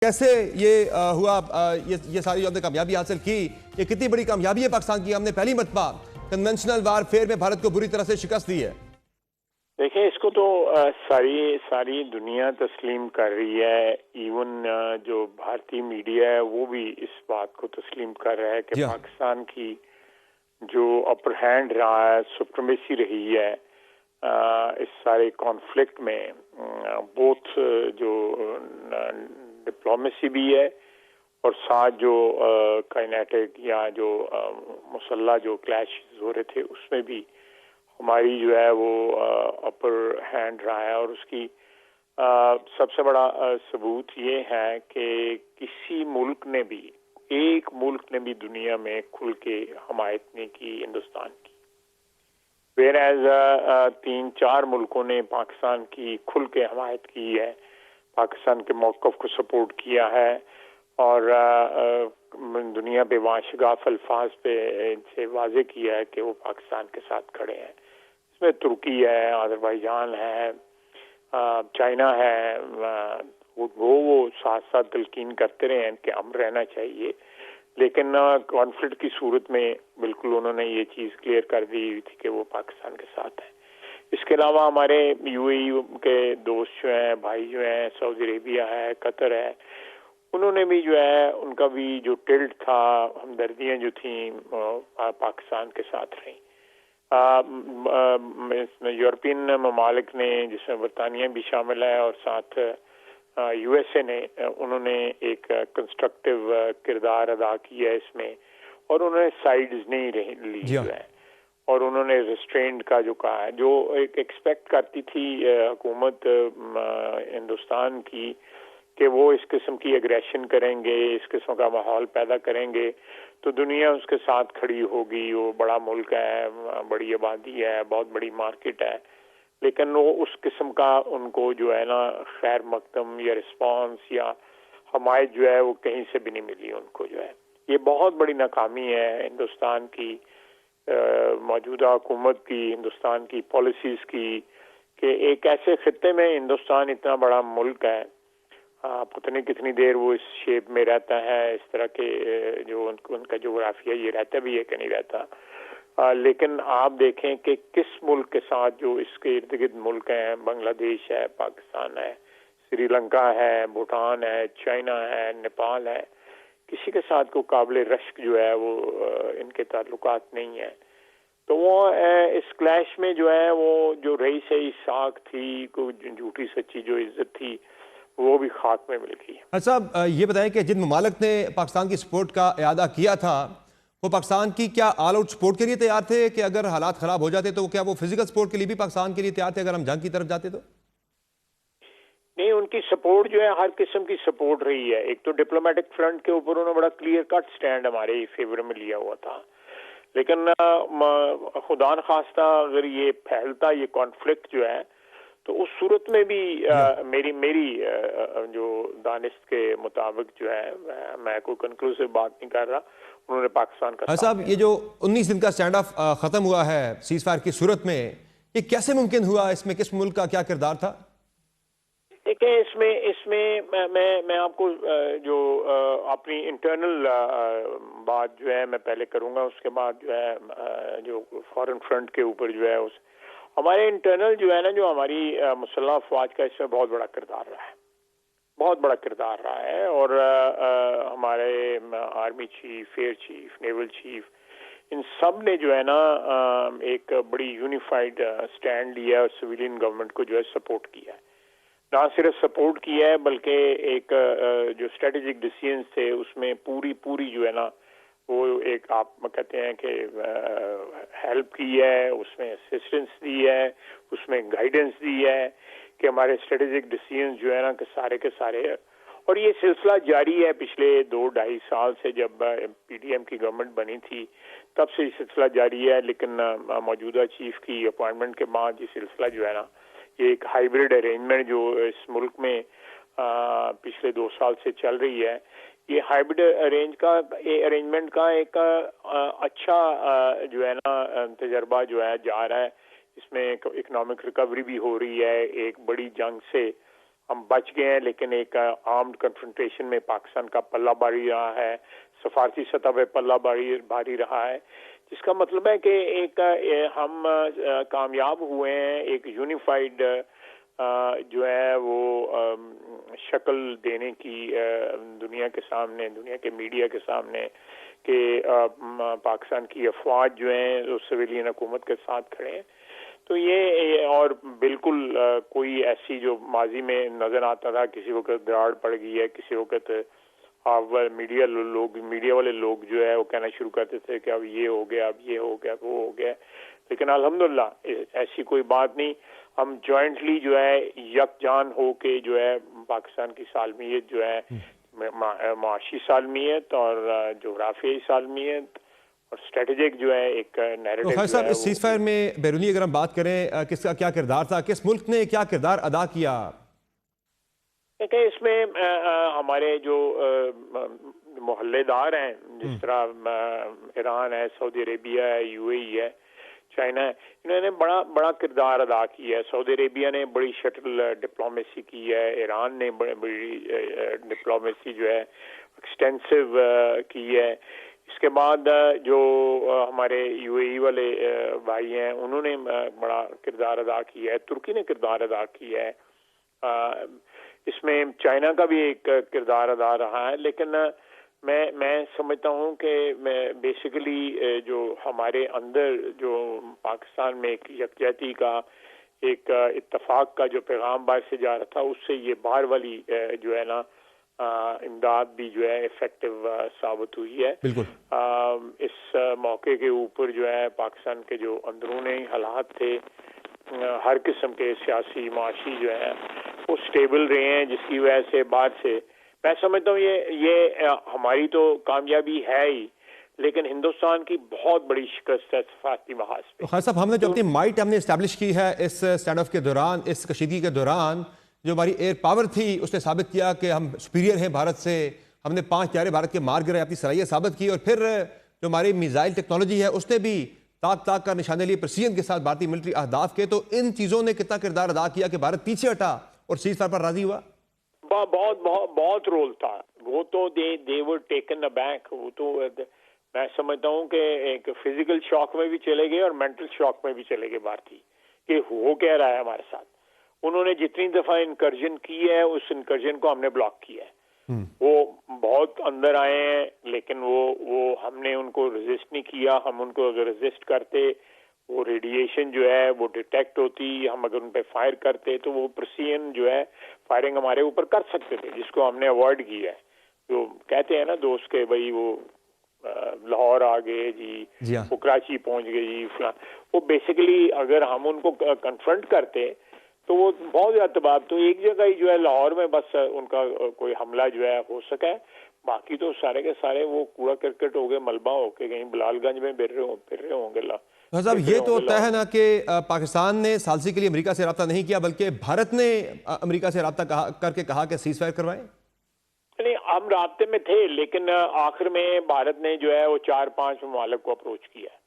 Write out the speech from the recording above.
कैसे ये हुआ ये सारी जो हमने कामयाबी हासिल की, ये कितनी बड़ी कामयाबी है पाकिस्तान की। हमने पहली मरतबा कन्वेंशनल वारफेयर में भारत को बुरी तरह से शिकस्त दी है। देखिए, इसको तो सारी दुनिया तस्लीम कर रही है। इवन जो भारतीय मीडिया है वो भी इस बात को तस्लीम कर रहा है कि पाकिस्तान की जो अपर हैंड रहा है, सुप्रीमेसी रही है इस सारे कॉन्फ्लिक्ट में, बोथ जो डिप्लोमेसी भी है और साथ जो काइनेटिक या जो मुसल्ला जो क्लैश हो रहे थे उसमें भी हमारी जो है वो अपर हैंड रहा है। और उसकी सबसे बड़ा सबूत ये है कि किसी मुल्क ने भी, एक मुल्क ने भी दुनिया में खुल के हमायत नहीं की हिंदुस्तान की, वेरएज 3-4 मुल्कों ने पाकिस्तान की खुल के हमायत की है, पाकिस्तान के मौक़िफ़ को सपोर्ट किया है और दुनिया पे वाशगाफ अल्फाज पे इनसे वाज़े किया है कि वो पाकिस्तान के साथ खड़े हैं। इसमें तुर्की है, अज़रबैजान है, चाइना है, वो साथ साथ तलकीन करते रहे हैं कि हम रहना चाहिए, लेकिन कॉन्फ्लिक्ट की सूरत में बिल्कुल उन्होंने ये चीज़ क्लियर कर दी थी कि वो पाकिस्तान के साथ है। इसके अलावा हमारे यूएई के दोस्त जो हैं, भाई जो हैं, सऊदी अरेबिया है, कतर है, उन्होंने भी जो है, उनका भी जो टिल्ट था, हमदर्दियाँ जो थी पाकिस्तान के साथ रहीं। यूरोपियन ममालिक ने, जिसमें बरतानिया भी शामिल है और साथ यूएसए ने, उन्होंने एक कंस्ट्रक्टिव किरदार अदा किया है इसमें, और उन्होंने साइड्स नहीं ली जो है, और उन्होंने रिस्ट्रेंट का जो कहा है, जो एक एक्सपेक्ट करती थी हुकूमत हिंदुस्तान की कि वो इस किस्म की एग्रेशन करेंगे, इस किस्म का माहौल पैदा करेंगे तो दुनिया उसके साथ खड़ी होगी। वो बड़ा मुल्क है, बड़ी आबादी है, बहुत बड़ी मार्केट है, लेकिन वो उस किस्म का उनको जो है ना खैर मकदम या रिस्पांस या हमायत जो है वो कहीं से भी नहीं मिली उनको। जो है ये बहुत बड़ी नाकामी है हिंदुस्तान की मौजूदा हुकूमत की, हिंदुस्तान की पॉलिसीज़ की, कि एक ऐसे खित्ते में हिंदुस्तान इतना बड़ा मुल्क है, पता नहीं कितनी देर वो इस शेप में रहता है, इस तरह के जो उनका जोग्राफिया ये रहता भी है कि नहीं रहता। लेकिन आप देखें कि किस मुल्क के साथ जो इसके इर्द गिर्द मुल्क हैं, बांग्लादेश है, पाकिस्तान है, श्रीलंका है, भूटान है, चाइना है, नेपाल है, किसी के साथ कोई काबिल रश्क जो है वो इनके ताल्लुकात नहीं है। तो वो इस क्लैश में जो है वो जो रही सही साख थी, कोई झूठी सच्ची जो इज्जत थी, वो भी खाक में मिल गई। अच्छा, ये बताएं कि जिन ममालिक ने पाकिस्तान की सपोर्ट का इरादा किया था, वो पाकिस्तान की क्या ऑल आउट सपोर्ट के लिए तैयार थे कि अगर हालात खराब हो जाते तो क्या वो फिजिकल सपोर्ट के लिए भी पाकिस्तान के लिए तैयार थे अगर हम जंग की तरफ जाते तो? नहीं, उनकी सपोर्ट जो है हर किस्म की सपोर्ट रही है। एक तो डिप्लोमेटिक फ्रंट के ऊपर उन्होंने बड़ा क्लियर कट स्टैंड हमारे फेवर में लिया हुआ था, लेकिन खुदा न खास्ता अगर ये फैलता ये कॉन्फ्लिक्ट जो है तो उस सूरत में भी मेरी जो दानिश के मुताबिक जो है, मैं कोई कंक्लूसिव बात नहीं कर रहा, उन्होंने पाकिस्तान का साहब ये जो 19 दिन का स्टैंड ऑफ खत्म हुआ है सीज फायर की सूरत में, ये कैसे मुमकिन हुआ? इसमें किस मुल्क का क्या किरदार था? देखिए, इसमें मैं आपको जो अपनी इंटरनल बात जो है मैं पहले करूंगा, उसके बाद जो है जो फॉरेन फ्रंट के ऊपर जो है उस हमारे इंटरनल जो है ना, जो हमारी मुसल्लह अफवाज का इसमें बहुत बड़ा किरदार रहा है, बहुत बड़ा किरदार रहा है। और हमारे army chief, air chief, naval chief, इन सब ने जो है ना एक बड़ी यूनिफाइड स्टैंड लिया और सिविलियन गवर्नमेंट को जो है सपोर्ट किया है। ना सिर्फ सपोर्ट किया है बल्कि एक जो स्ट्रेटेजिक डिसीजन थे उसमें पूरी जो है ना वो एक आप कहते हैं कि हेल्प की है, उसमें असिस्टेंस दी है, उसमें गाइडेंस दी है कि हमारे स्ट्रेटेजिक डिसीजन जो है ना कि सारे के सारे, और ये सिलसिला जारी है पिछले 2-2.5 साल से जब पीडीएम की गवर्नमेंट बनी थी तब से ये सिलसिला जारी है। लेकिन मौजूदा चीफ की अपॉइंटमेंट के बाद ये सिलसिला जो है ना, ये एक हाइब्रिड अरेंजमेंट जो इस मुल्क में पिछले 2 साल से चल रही है, ये हाइब्रिड अरेंजमेंट का एक अच्छा जो है ना तजर्बा जो है जा रहा है। इसमें इकोनॉमिक रिकवरी भी हो रही है, एक बड़ी जंग से ہم بچ گئے ہیں، لیکن ایک آرمڈ کنفرنٹیشن میں پاکستان کا پلہ بھاری رہا ہے، سفارتی سطح پہ پلہ بھاری رہا ہے، جس کا مطلب ہے کہ ایک ہم کامیاب ہوئے ہیں ایک یونیفائڈ جو ہے وہ شکل دینے کی دنیا کے سامنے، دنیا کے میڈیا کے سامنے، کہ پاکستان کی افواج جو ہیں وہ سویلین حکومت کے ساتھ کھڑے ہیں. تو یہ اور بالکل کوئی ایسی جو ماضی میں نظر آتا تھا، کسی وقت دراڑ پڑ گئی ہے، کسی وقت میڈیا والے لوگ جو ہے وہ کہنا شروع کرتے تھے کہ اب یہ ہو گیا، اب یہ ہو گیا، وہ ہو گیا، لیکن الحمدللہ ایسی کوئی بات نہیں. ہم جوائنٹلی جو ہے یکجان ہو کے جو ہے پاکستان کی سالمیت جو ہے معاشی سالمیت اور جغرافیائی سالمیت اور اسٹریٹجک جو ہے ایک نیریٹو. خیر صاحب، اس سیز فائر میں بیرونی اگر ہم بات کریں، کس کا کیا کردار تھا، کس ملک نے کیا کردار ادا کیا؟ کہ اس میں ہمارے جو محلے دار ہیں، جس طرح ایران ہے، سعودی عربیہ ہے، یو اے ای ہے، چائنا ہے، انہوں نے بڑا کردار ادا کیا ہے. سعودی عربیہ نے بڑی شٹل ڈپلومیسی کی ہے، ایران نے بڑی ڈپلومیسی جو ہے ایکسٹینسو کی ہے. اس کے بعد جو ہمارے یو اے ای والے بھائی ہیں انہوں نے بڑا کردار ادا کیا ہے، ترکی نے کردار ادا کیا ہے، اس میں چائنا کا بھی ایک کردار ادا رہا ہے. لیکن میں سمجھتا ہوں کہ بیسیکلی جو ہمارے اندر جو پاکستان میں ایک یکجہتی کا، ایک اتفاق کا جو پیغام باہر سے جا رہا تھا، اس سے یہ باہر والی جو ہے نا امداد بھی جو ہے افیکٹو ثابت ہوئی ہے. بالکل اس موقع کے اوپر جو ہے پاکستان کے جو اندرونی حالات تھے، ہر قسم کے سیاسی معاشی جو ہے وہ سٹیبل رہے ہیں، جس کی وجہ سے بعد سے میں سمجھتا ہوں یہ ہماری تو کامیابی ہے ہی، لیکن ہندوستان کی بہت بڑی شکست ہے سفارتی محاذ پہ. خیر صاحب، ہم نے جو اپنی مائٹ ہم نے اسٹیبلش کی ہے اس اسٹینڈ آف کے دوران، اس کشیدگی کے دوران، جو ہماری ایئر پاور تھی اس نے ثابت کیا کہ ہم سپیریئر ہیں بھارت سے. ہم نے 5 طیارے بھارت کے مار گرے، اپنی صلاحیت ثابت کی. اور پھر جو ہماری میزائل ٹیکنالوجی ہے اس نے بھی تاک کا نشانے لیے پرسیجن کے ساتھ بھارتی ملٹری اہداف کے. تو ان چیزوں نے کتنا کردار ادا کیا کہ بھارت پیچھے ہٹا اور سیز فائر پر راضی ہوا؟ بہت رول تھا. وہ تو they were taken aback. وہ تو میں سمجھتا ہوں کہ ایک فزیکل شاک میں بھی چلے گئے اور مینٹل شاک میں بھی چلے گئے بھارتی، کہ ہو کہہ رہا ہے ہمارے ساتھ. انہوں نے جتنی دفعہ انکرجن کی ہے اس انکرجن کو ہم نے بلاک کیا ہے. وہ بہت اندر آئے ہیں، لیکن وہ ہم نے ان کو ریزسٹ نہیں کیا. ہم ان کو اگر ریزسٹ کرتے، وہ ریڈیشن جو ہے وہ ڈیٹیکٹ ہوتی، ہم اگر ان پہ فائر کرتے تو وہ پرسین جو ہے فائرنگ ہمارے اوپر کر سکتے تھے، جس کو ہم نے اوائڈ کیا ہے. جو کہتے ہیں نا دوست کے بھائی وہ لاہور آ گئے جی، وہ کراچی پہنچ گئے جی فلاں، وہ بیسیکلی اگر ہم ان کو کنفرنٹ کرتے تو وہ بہت زیادہ تباہ. تو ایک جگہ ہی جو ہے لاہور میں بس ان کا کوئی حملہ جو ہے ہو سکا ہے، باقی تو سارے کے سارے وہ کوڑا کرکٹ ہو گئے، ملبہ ہو کے کہیں بلال گنج میں پھر رہے ہوں گے. صاحب، یہ تو طے ہے نا کہ پاکستان نے ثالثی کے لیے امریکہ سے رابطہ نہیں کیا، بلکہ بھارت نے امریکہ سے رابطہ کر کے کہا کہ سیز فائر کروائیں. نہیں، ہم رابطے میں تھے، لیکن آخر میں بھارت نے جو ہے وہ 4-5 ممالک کو اپروچ کیا.